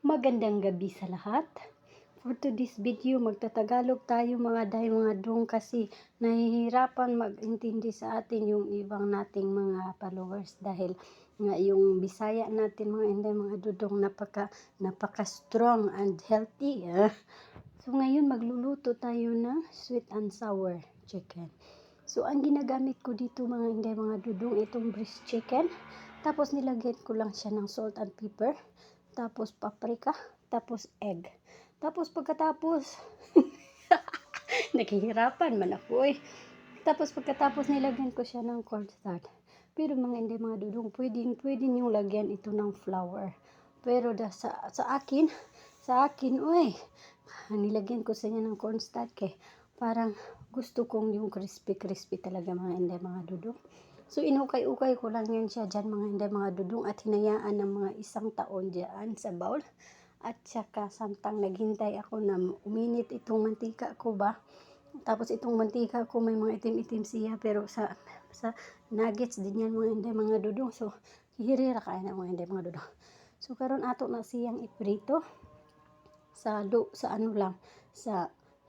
Magandang gabi sa lahat. For today's video, magtatagalog tayo mga dong kasi nahihirapan mag-intindi sa atin yung ibang nating mga followers dahil nga yung Bisaya natin mga inday mga dudong napaka strong and healthy. So ngayon magluluto tayo ng sweet and sour chicken. So ang ginagamit ko dito mga inday mga dudong itong breast chicken. Tapos nilagyan ko lang siya ng salt and pepper. Tapos paprika, tapos egg. Tapos pagkatapos, naghihirapan man ako eh. Tapos pagkatapos nilagyan ko siya ng cornstarch. Pero mga hindi mga dudong, pwede niyong lagyan ito ng flour. Pero sa akin, uy, nilagyan ko sa niya ng cornstarch eh. Parang gusto kong yung crispy talaga mga hindi mga dudong. So, inukay-ukay ko lang yan siya dyan mga hindi mga dudong at hinayaan ng mga 1 taon dyan sa bowl. At saka samtang naghintay ako na uminit itong mantika ko ba. Tapos itong mantika ko may mga itim-itim siya pero sa nuggets din yan mga hindi mga dudong. So, hihirira kaya na mga hindi mga dudong. So, karon ato na siyang iprito sa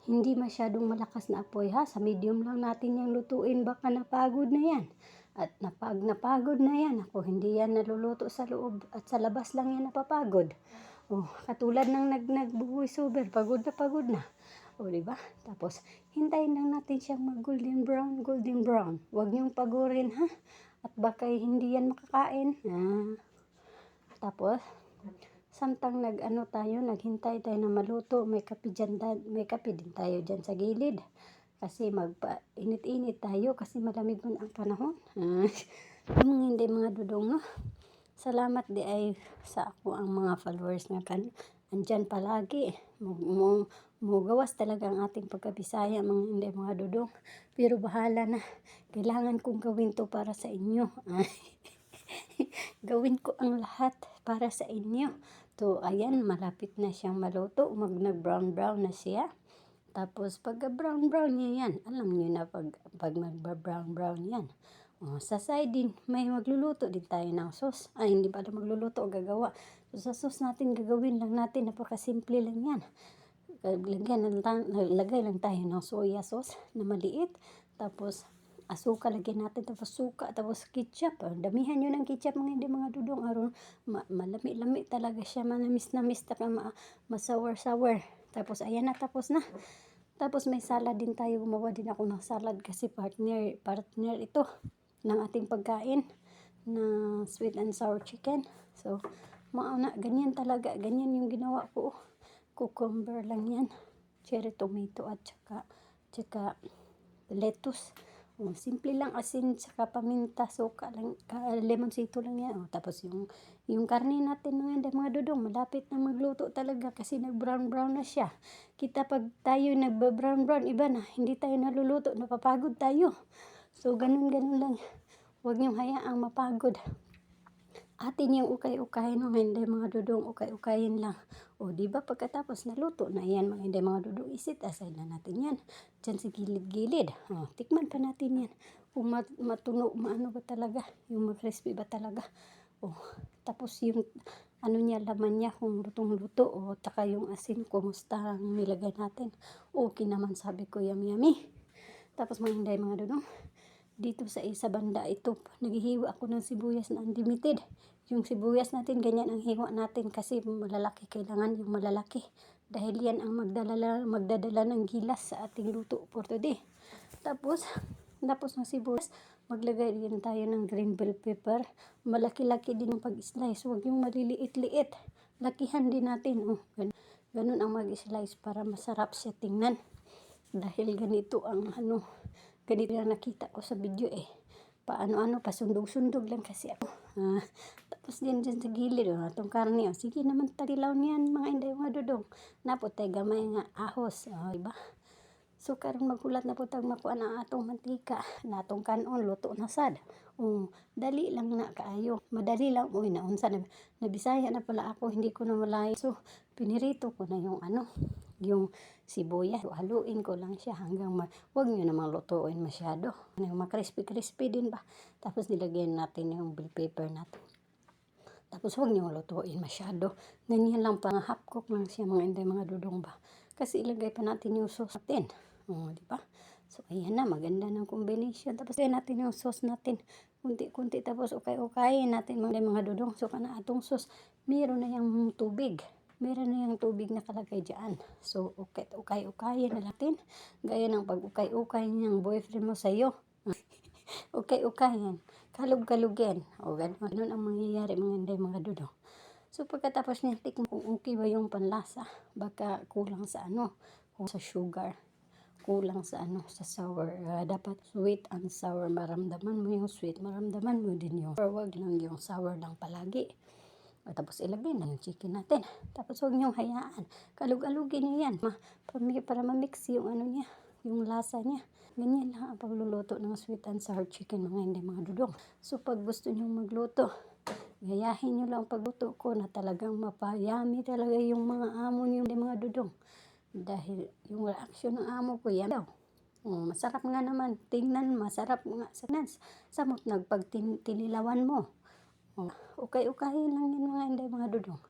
hindi masyadong malakas na apoy ha. Sa medium lang natin yung lutuin. Baka napagod na yan. At napagod na yan. Ako hindi yan naluluto sa loob. At sa labas lang yan napapagod. Oh, katulad ng nagbubuhay sober. Pagod na. O, diba? Tapos, hintayin lang natin siyang mag-golden brown. Huwag niyong pagurin ha. At baka hindi yan makakain. Tapos, samtang naghintay tayo na maluto, may kape din tayo dyan sa gilid. Kasi init-init tayo kasi malamig man ang panahon. Hindi mga dudong no. Salamat di ay sa ako ang mga followers nga andyan palagi. Mugawas talaga ang ating pagkabisaya mga hindi mga dudong. Pero bahala na. Kailangan kong gawin to para sa inyo. Gawin ko ang lahat para sa inyo. So, ayan, malapit na siyang maluto. Nag-brown na siya. Tapos, pag brown niya yan, alam niyo na pag mag-brown yan. Sa side din, may magluluto din tayo ng sauce. Hindi pala magluluto o gagawa. So, sa sauce natin, gagawin lang natin. Napakasimple lang yan. Lagay lang tayo ng soya sauce na maliit. Tapos, asukal lagyan natin, tapos suka, tapos ketchup. Damihan nyo ng ketchup mga hindi mga dudong aron malami-lami talaga siya, manamis-namis, taka masour. Tapos ayan na, tapos na. Tapos may salad din tayo, gumawa din ako ng salad kasi partner ito ng ating pagkain na sweet and sour chicken. So, ganyan talaga, ganyan yung ginawa ko. Cucumber lang yan, cherry tomato at saka lettuce. Simple lang, asin saka paminta, suka lang, lemonsito lang yan. Tapos yung karne natin mga dudong, malapit na magluto talaga kasi nag-brown na siya. Kita pag tayo nagba-brown, iba na, hindi tayo naluluto, napapagod tayo. So, ganun lang. Huwag niyong hayaang mapagod. Atin yung ukay-ukayin mga hindi mga dudong, ukay-ukayin lang. Diba pagkatapos naluto na yan mga hindi mga dudong, isit aside na natin yan. Diyan sa gilid-gilid. Tikman pa natin yan. Kung matuno, maano ba talaga, yung crispy ba talaga. Tapos yung niya, laman niya, kung lutong-luto, taka yung asin, kumusta ang nilagay natin. Okay naman, sabi ko, yummy. Tapos mga hindi mga dudong, dito sa isa banda ito, naghihiwa ako ng sibuyas na unlimited. Yung sibuyas natin, ganyan ang hiwa natin kasi malalaki, kailangan yung malalaki. Dahil yan ang magdadala ng gilas sa ating luto for today. Tapos ng sibuyas, maglagay din tayo ng green bell pepper. Malaki-laki din ang pag-slice. Huwag yung maliliit-liit. Lakihan din natin. Ganun ang mag-slice para masarap siya tingnan. Dahil ganito ang ganito na nakita ko sa video eh. Pasundog-sundog lang kasi ako. Tapos dyan sa gilid, itong karne. Sige naman, talilaw niyan mga hindi mga dudong. Naputay gamay nga ahos. Diba? So, karon magulat na po tag makuan ang atong mantika. Na atong kanon, luto na sad. Dali lang na kaayo. Madali lang. Naunsa na. Nabisaya na pala ako. Hindi ko na malay. So, pinirito ko na yung sibuyas. Haluin ko lang siya hanggang huwag nyo namang lutuin masyado. Crispy din ba? Tapos nilagyan natin yung bell pepper natin. Tapos huwag niyong lutuin masyado. Ganyan lang, pang half cook lang siya mga inday mga dudong ba. Kasi ilagay pa natin yung sauce natin. O, di ba? So, ayan na, maganda ng combination. Tapos, ayan natin yung sauce natin. Kunti-kunti, tapos ukay-ukayin natin mga dudong. So, kana atong sauce, meron na yung tubig. Meron na yung tubig na kalagay dyan. So, ukay-ukayin na natin. Gaya ng pag-ukay-ukay ng boyfriend mo sa'yo. Ukay-ukayin. Kalug-kalugin. O, ganun ang mangyayari mga inday mga dudong. So, pagkatapos niya, tikman kung okay ba yung panlasa. Baka kulang sa kung sa sugar. Kulang sa sa sour. Dapat sweet and sour. Maramdaman mo yung sweet. Maramdaman mo din yung sour. Wag lang yung sour lang palagi. Tapos ilagay na yung chicken natin. Tapos huwag niyong hayaan. Kalug-alugin niyo yan. Para ma-mix yung niya. Yung lasa niya. Ganyan lang ang pagluluto ng sweet and sour chicken mga hindi mga dudong. So pag gusto niyo magluto, gayahin nyo lang pagluto ko na talagang mapayami talaga yung mga amo nyo mga dudong. Dahil yung reaksyon ng amo ko, yan daw. Masarap nga naman. Tingnan, masarap nga. Samot nagpag tinilawan mo. Ukay-ukayin lang yan mga inday mga dudong.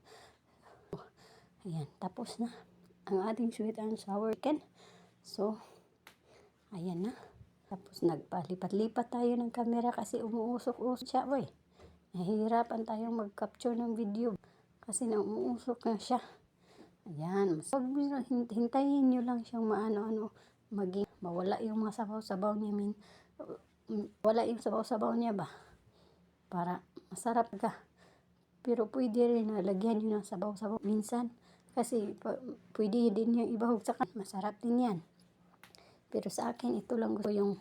Ayan, tapos na ang ating sweet and sour chicken. So, ayan na. Tapos nagpalipat-lipat tayo ng camera kasi umuusok-usok siya. Nahihirapan tayong mag-capture ng video kasi umuusok na siya. Ayan. Hintayin nyo lang siyang maging mawala yung mga sabaw-sabaw niya. Wala yung sabaw-sabaw niya ba? Para masarap ka. Pero pwede rin na lagyan nyo ng sabaw-sabaw minsan. Kasi pwede din yung ibahog sa kan. Masarap din yan. Pero sa akin, ito lang gusto yung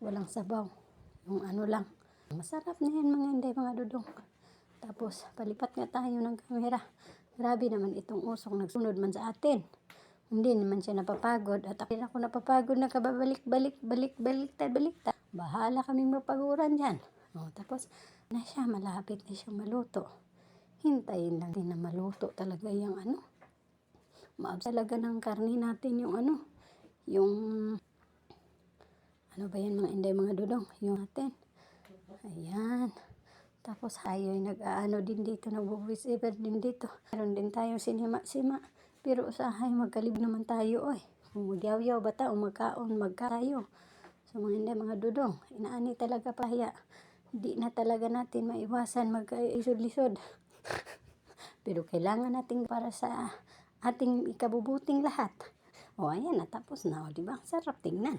walang sabaw. Yung lang. Masarap na yan mga inday mga dudong. Tapos, palipat nga tayo ng camera. Grabe naman itong usok. Nagsunod man sa atin. Hindi naman siya napapagod. At ako napapagod na kababalik-balik. Bahala kaming mapaguran dyan. Tapos, na siya. Malapit na siyang maluto. Hintayin lang din na maluto talaga yung talaga ng karne natin yung yung ba yan mga inday mga dudong, yung natin. Ayan. Tapos hayo'y din dito, nag-voice over din dito. Meron din tayong sinima-sima. Pero usahay, magkalib naman tayo kung magyaw-yaw bata o magkayo. So mga inday mga dudong, inaani talaga pahiya. Di na talaga natin maiwasan magkaisod-lisod. Pero kailangan natin para sa ating ikabubuting lahat. Ayan na, tapos na. Diba? Sarap tingnan.